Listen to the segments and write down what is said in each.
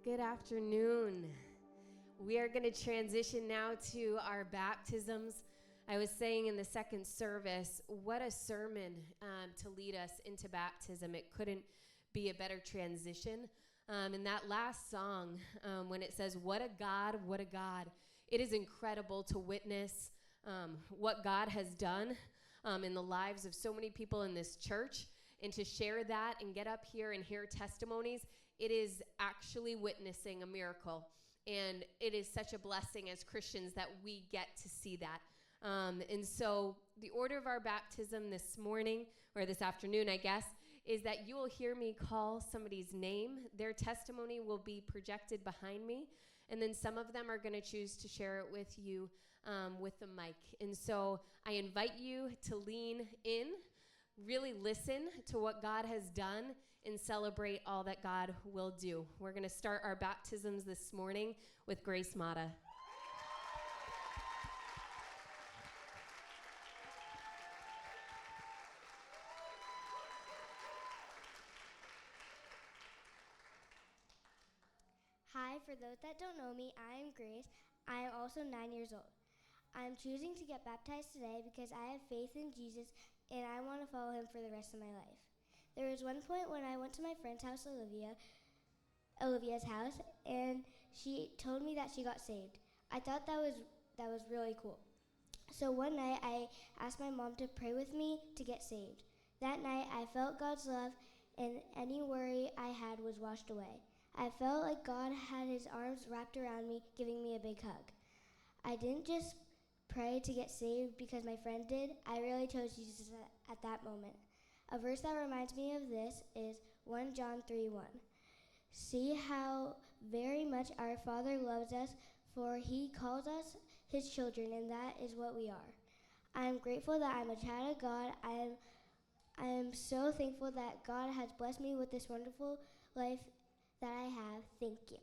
Good afternoon. We are going to transition now to our baptisms. I was saying in the second service, what a sermon to lead us into baptism. It couldn't be a better transition. In that last song, when it says, what a God, it is incredible to witness what God has done in the lives of so many people in this church, and to share that and get up here and hear testimonies. It is actually witnessing a miracle, and it is such a blessing as Christians that we get to see that. And so the order of our baptism this morning, or this afternoon, I guess, is that you will hear me call somebody's name. Their testimony will be projected behind me, and then some of them are going to choose to share it with you with the mic. And so I invite you to lean in, really listen to what God has done, and celebrate all that God will do. We're going to start our baptisms this morning with Grace Mata. Hi, for those that don't know me, I am Grace. I am also 9 years old. I'm choosing to get baptized today because I have faith in Jesus and I want to follow him for the rest of my life. There was one point when I went to my friend's house, Olivia's house, and she told me that she got saved. I thought that was really cool. So one night I asked my mom to pray with me to get saved. That night I felt God's love, and any worry I had was washed away. I felt like God had his arms wrapped around me, giving me a big hug. I didn't just pray to get saved because my friend did. I really chose Jesus at that moment. A verse that reminds me of this is 1 John 3:1. See how very much our Father loves us, for he calls us his children, and that is what we are. I am grateful that I'm a child of God. I am so thankful that God has blessed me with this wonderful life that I have. Thank you.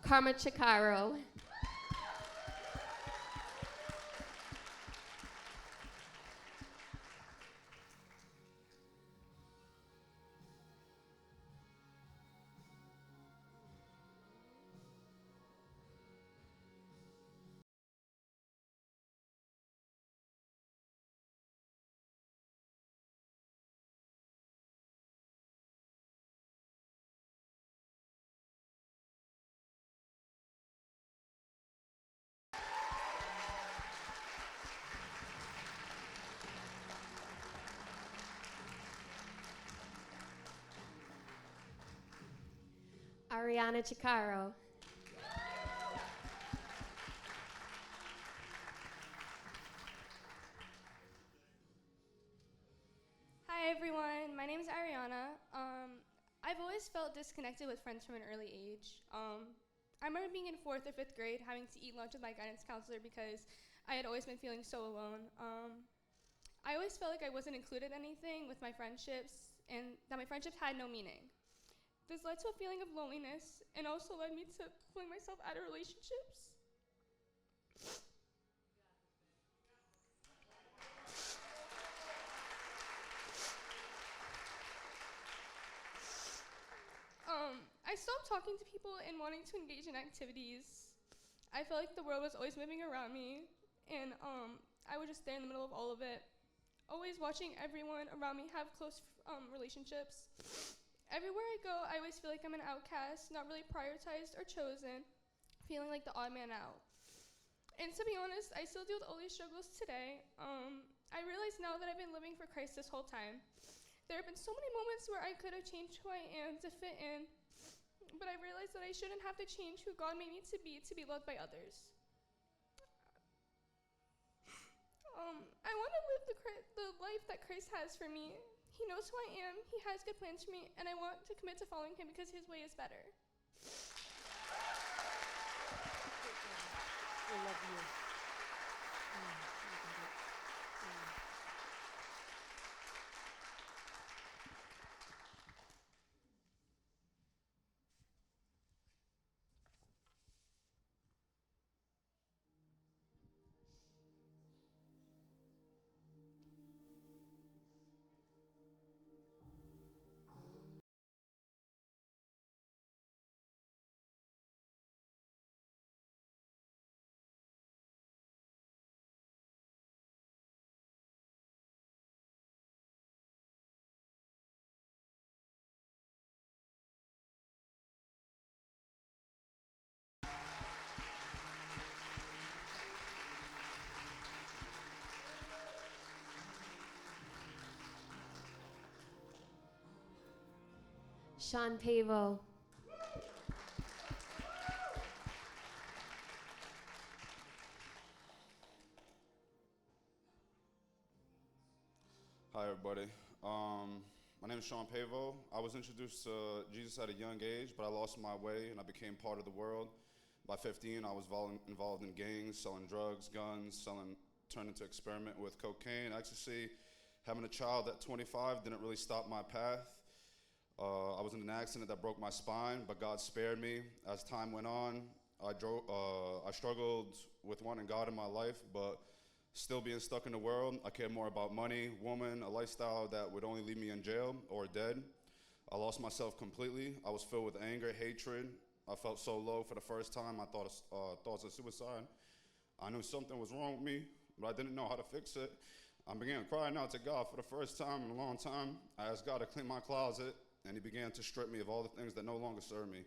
Karma Chikaro. Ariana Chikaro. Hi everyone, my name is Ariana. I've always felt disconnected with friends from an early age. I remember being in 4th or 5th grade having to eat lunch with my guidance counselor because I had always been feeling so alone. I always felt like I wasn't included in anything with my friendships and that my friendships had no meaning. This led to a feeling of loneliness and also led me to pulling myself out of relationships. I stopped talking to people and wanting to engage in activities. I felt like the world was always moving around me, and I was just there in the middle of all of it, always watching everyone around me have close relationships. Everywhere I go, I always feel like I'm an outcast, not really prioritized or chosen, feeling like the odd man out. And to be honest, I still deal with all these struggles today. I realize now that I've been living for Christ this whole time. There have been so many moments where I could have changed who I am to fit in, but I realized that I shouldn't have to change who God made me to be loved by others. I want to live the life that Christ has for me. He knows who I am, He has good plans for me, and I want to commit to following Him because His way is better. I love you. Sean Pavo. Hi, everybody. My name is Sean Pavo. I was introduced to Jesus at a young age, but I lost my way and I became part of the world. By 15, I was involved in gangs, selling drugs, guns, turned into experiment with cocaine, ecstasy. Having a child at 25 didn't really stop my path. I was in an accident that broke my spine, but God spared me. As time went on, I struggled with wanting God in my life, but still being stuck in the world, I cared more about money, woman, a lifestyle that would only leave me in jail or dead. I lost myself completely. I was filled with anger, hatred. I felt so low for the first time. I thought thoughts of suicide. I knew something was wrong with me, but I didn't know how to fix it. I began crying out to God for the first time in a long time. I asked God to clean my closet, and He began to strip me of all the things that no longer serve me,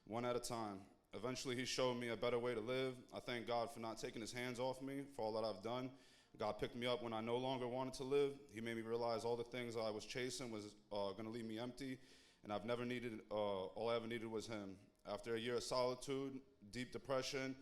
one at a time. Eventually, He showed me a better way to live. I thank God for not taking His hands off me, for all that I've done. God picked me up when I no longer wanted to live. He made me realize all the things I was chasing was going to leave me empty, and all I ever needed was Him. After a year of solitude, deep depression,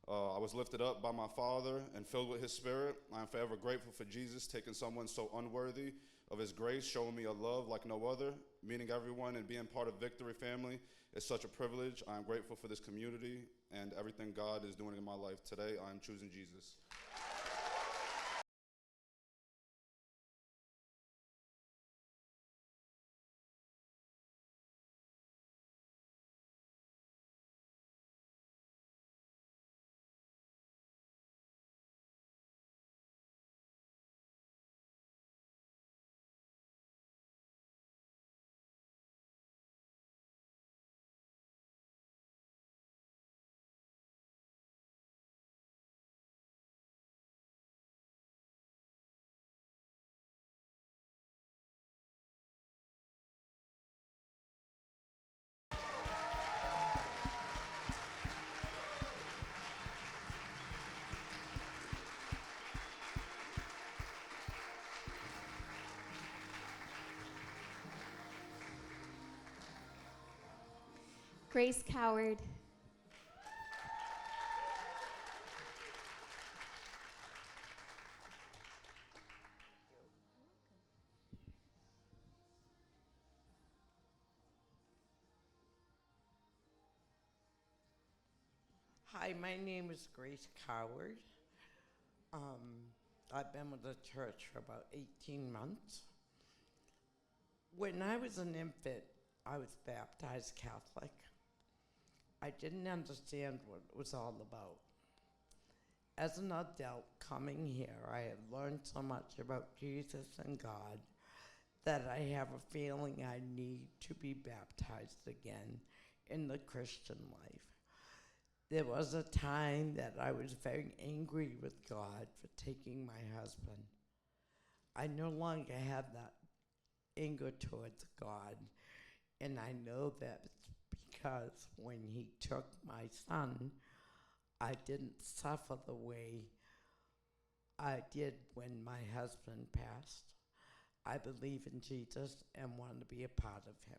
I was lifted up by my Father and filled with His Spirit. I am forever grateful for Jesus taking someone so unworthy of His grace, showing me a love like no other. Meeting everyone and being part of Victory Family is such a privilege. I am grateful for this community and everything God is doing in my life. Today, I am choosing Jesus. Grace Coward. Hi, my name is Grace Coward. I've been with the church for about 18 months. When I was an infant, I was baptized Catholic. I didn't understand what it was all about. As an adult coming here, I have learned so much about Jesus and God that I have a feeling I need to be baptized again in the Christian life. There was a time that I was very angry with God for taking my husband. I no longer have that anger towards God, and I know that it's because when He took my son, I didn't suffer the way I did when my husband passed. I believe in Jesus and want to be a part of him.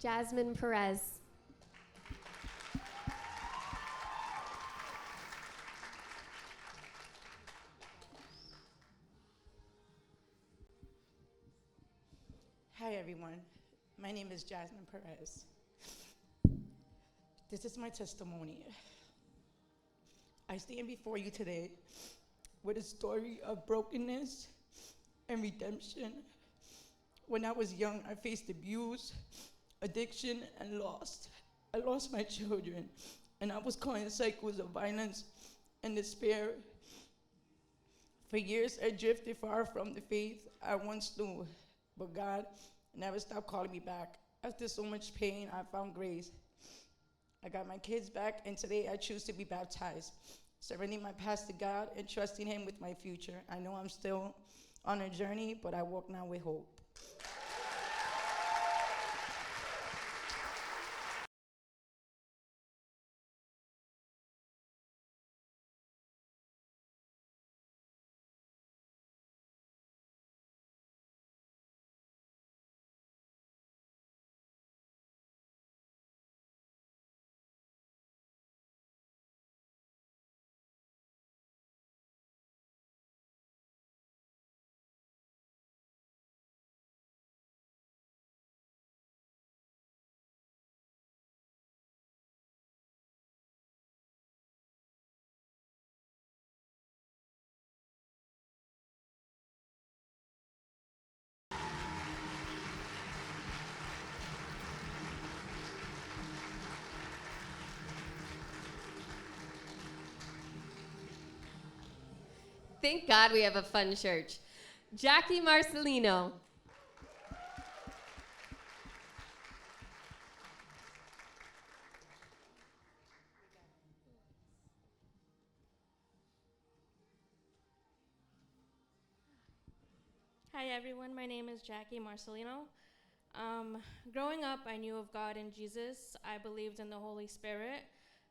Jasmine Perez. Hi, everyone. My name is Jasmine Perez. This is my testimony. I stand before you today with a story of brokenness and redemption. When I was young, I faced abuse, addiction, and loss. I lost my children, and I was caught in cycles of violence and despair. For years, I drifted far from the faith I once knew, but God never stopped calling me back. After so much pain, I found grace. I got my kids back, and today I choose to be baptized, surrendering my past to God and trusting him with my future. I know I'm still on a journey, but I walk now with hope. Thank God we have a fun church. Jackie Marcelino. Hi everyone, my name is Jackie Marcelino. Growing up, I knew of God and Jesus. I believed in the Holy Spirit.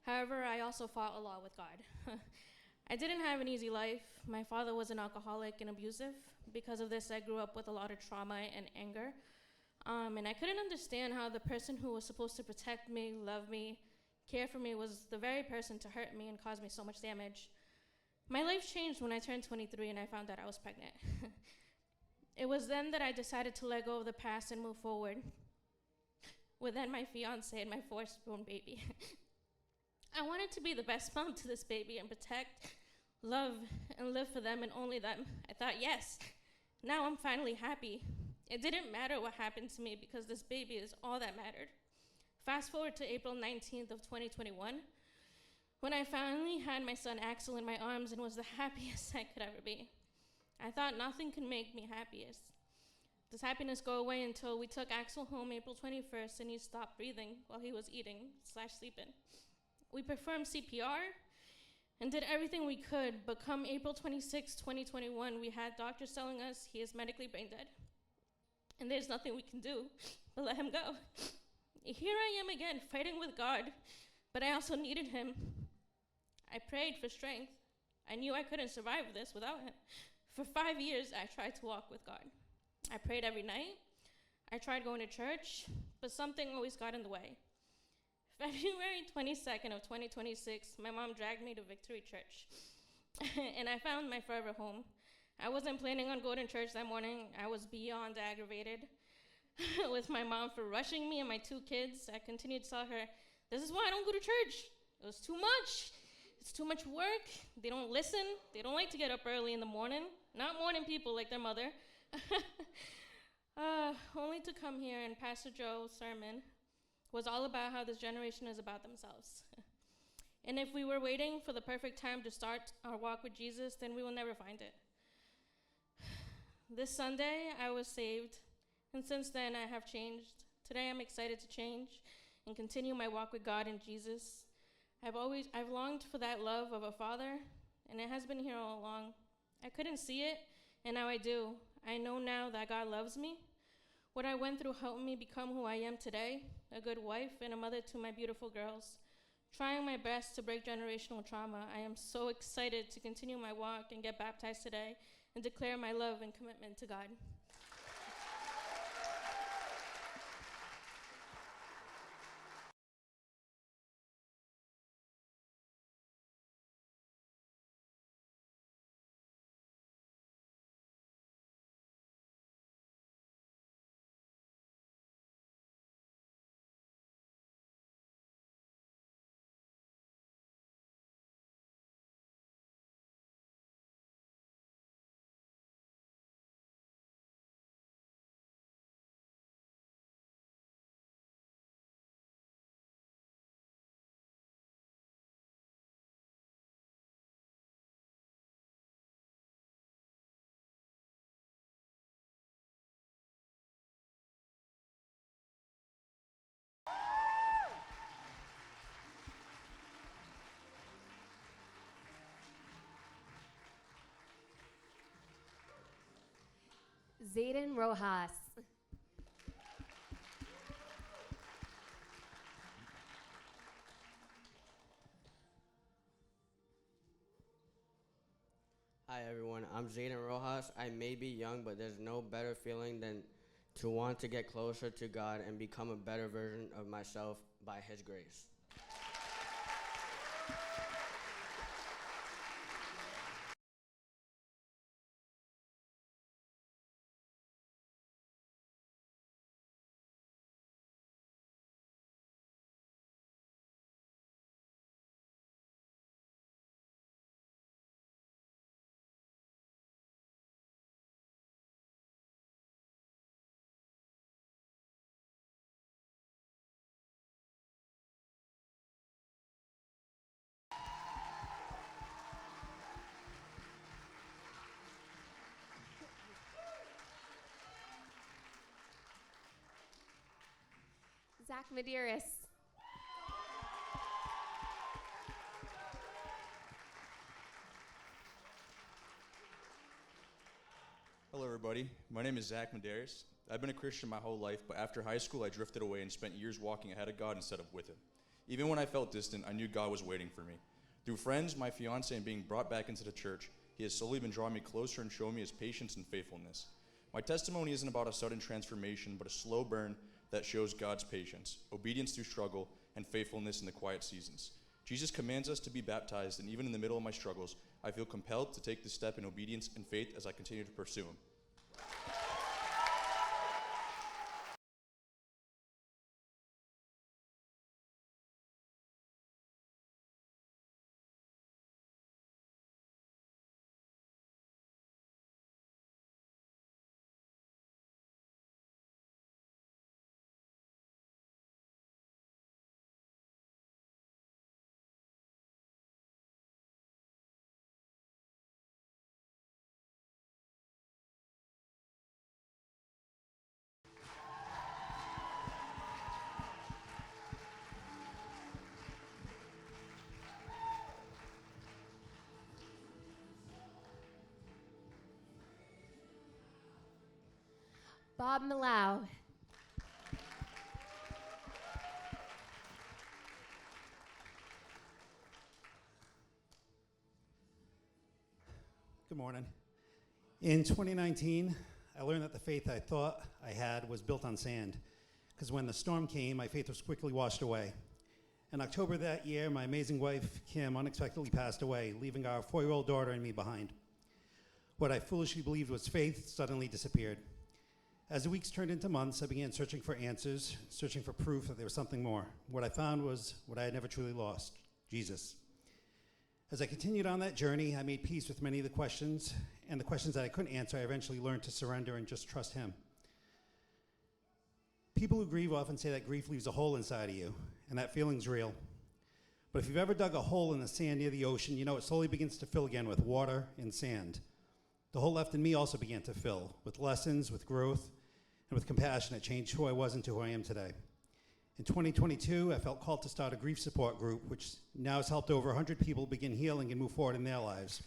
However, I also fought a lot with God. I didn't have an easy life. My father was an alcoholic and abusive. Because of this, I grew up with a lot of trauma and anger. And I couldn't understand how the person who was supposed to protect me, love me, care for me was the very person to hurt me and cause me so much damage. My life changed when I turned 23 and I found out I was pregnant. It was then that I decided to let go of the past and move forward with then my fiance and my firstborn baby. I wanted to be the best mom to this baby and protect, love, and live for them and only them. I thought, yes, now I'm finally happy. It didn't matter what happened to me because this baby is all that mattered. Fast forward to April 19th of 2021, when I finally had my son Axel in my arms and was the happiest I could ever be. I thought nothing could make me happiest. Does happiness go away until we took Axel home April 21st and he stopped breathing while he was eating/sleeping. We performed CPR, and did everything we could, but come April 26, 2021, we had doctors telling us he is medically brain dead. And there's nothing we can do but let him go. Here I am again, fighting with God, but I also needed him. I prayed for strength. I knew I couldn't survive this without him. For 5 years, I tried to walk with God. I prayed every night. I tried going to church, but something always got in the way. February 22nd of 2026, my mom dragged me to Victory Church, and I found my forever home. I wasn't planning on going to church that morning. I was beyond aggravated with my mom for rushing me and my 2 kids. I continued to tell her, this is why I don't go to church. It was too much. It's too much work. They don't listen. They don't like to get up early in the morning. Not morning people like their mother. Only to come here and Pastor Joe's sermon was all about how this generation is about themselves. And if we were waiting for the perfect time to start our walk with Jesus, then we will never find it. This Sunday, I was saved, and since then, I have changed. Today, I'm excited to change and continue my walk with God and Jesus. I've longed for that love of a father, and it has been here all along. I couldn't see it, and now I do. I know now that God loves me. What I went through helped me become who I am today, a good wife and a mother to my beautiful girls. Trying my best to break generational trauma, I am so excited to continue my walk and get baptized today and declare my love and commitment to God. Zayden Rojas. Hi everyone, I'm Zayden Rojas. I may be young, but there's no better feeling than to want to get closer to God and become a better version of myself by His grace. Zach Medeiros. Hello, everybody. My name is Zach Medeiros. I've been a Christian my whole life, but after high school, I drifted away and spent years walking ahead of God instead of with Him. Even when I felt distant, I knew God was waiting for me. Through friends, my fiance, and being brought back into the church, He has slowly been drawing me closer and showing me His patience and faithfulness. My testimony isn't about a sudden transformation, but a slow burn that shows God's patience, obedience through struggle, and faithfulness in the quiet seasons. Jesus commands us to be baptized, and even in the middle of my struggles, I feel compelled to take this step in obedience and faith as I continue to pursue Him. Bob Malau. Good morning. In 2019, I learned that the faith I thought I had was built on sand, because when the storm came, my faith was quickly washed away. In October that year, my amazing wife, Kim, unexpectedly passed away, leaving our 4-year-old daughter and me behind. What I foolishly believed was faith suddenly disappeared. As the weeks turned into months, I began searching for answers, searching for proof that there was something more. What I found was what I had never truly lost: Jesus. As I continued on that journey, I made peace with many of the questions, and the questions that I couldn't answer, I eventually learned to surrender and just trust him. People who grieve often say that grief leaves a hole inside of you, and that feeling's real. But if you've ever dug a hole in the sand near the ocean, you know it slowly begins to fill again with water and sand. The hole left in me also began to fill with lessons, with growth, and with compassion that changed who I was into who I am today. In 2022, I felt called to start a grief support group, which now has helped over 100 people begin healing and move forward in their lives.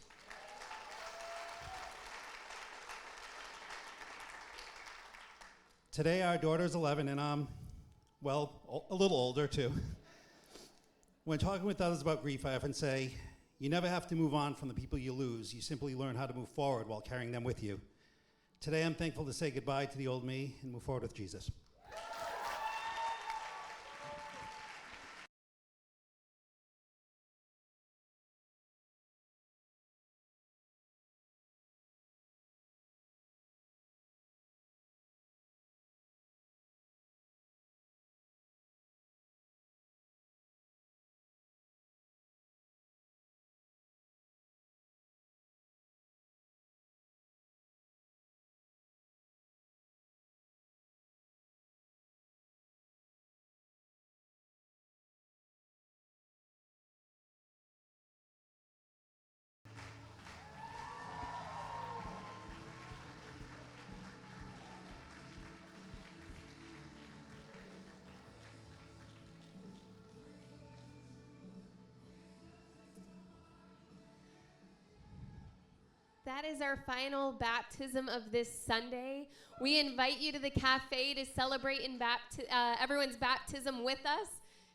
Today, our daughter's 11, and I'm, well, a little older too. When talking with others about grief, I often say, you never have to move on from the people you lose. You simply learn how to move forward while carrying them with you. Today, I'm thankful to say goodbye to the old me and move forward with Jesus. That is our final baptism of this Sunday. We invite you to the cafe to celebrate everyone's baptism with us.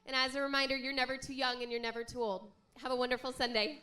And as a reminder, you're never too young and you're never too old. Have a wonderful Sunday.